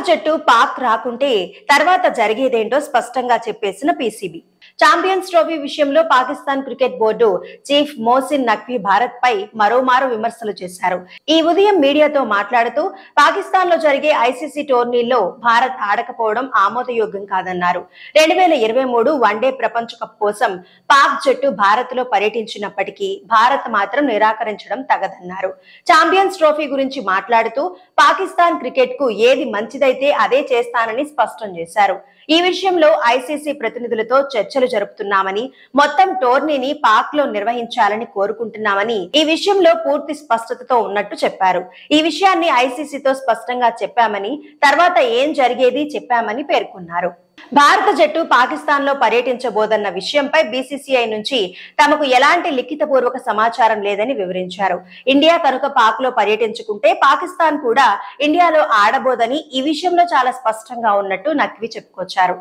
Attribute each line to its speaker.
Speaker 1: జట్టు పాక్ రాకుంటే తర్వాత జరిగేదేంటో స్పష్టంగా చెప్పేసిన పీసీబీ. ఛాంపియన్స్ ట్రోఫీ విషయంలో Pakistan cricket board chief Mohsin Naqvi Bharat పై మరోమారు విమర్శలు చేశారు. ఈ ఉదయం మీడియాతో మాట్లాడుతూ పాకిస్తాన్ లో జరిగే ఐసీసీ టోర్నీల్లో భారత్ ఆడకపోవడం ఆమోదయోగ్యం కాదన్నారు. 2023 వన్డే ప్రపంచ కప్ కోసం పాక్ జట్టు భారత్ లో పర్యటించినప్పటికీ భారత్ మాత్రం నిరాకరించడం తగదన్నారు. ఛాంపియన్స్ ట్రోఫీ గురించి మాట్లాడుతూ పాకిస్తాన్ క్రికెట్ కు ఏది మంచిదైతే అదే చేస్తానని స్పష్టం చేశారు. ఈ విషయంలో ఐసీసీ ప్రతినిధులతో చర్చలు జరుపుతున్నామని, మొత్తం టోర్నీని పాక్ లో నిర్వహించాలని కోరుకుంటున్నామని, ఈ విషయంలో పూర్తి స్పష్టతతో ఉన్నట్టు చెప్పారు. ఈ విషయాన్ని ఐసీసీతో స్పష్టంగా చెప్పామని, తర్వాత ఏం జరిగేది చెప్పామని పేర్కొన్నారు. భారత జట్టు పాకిస్తాన్ లో పర్యటించబోదన్న విషయంపై బీసీసీఐ నుంచి తమకు ఎలాంటి లిఖితపూర్వక సమాచారం లేదని వివరించారు. ఇండియా కనుక పాక్ లో పర్యటించుకుంటే పాకిస్తాన్ కూడా ఇండియాలో ఆడబోదని ఈ విషయంలో చాలా స్పష్టంగా ఉన్నట్టు నఖ్వీ చెప్పుకొచ్చారు.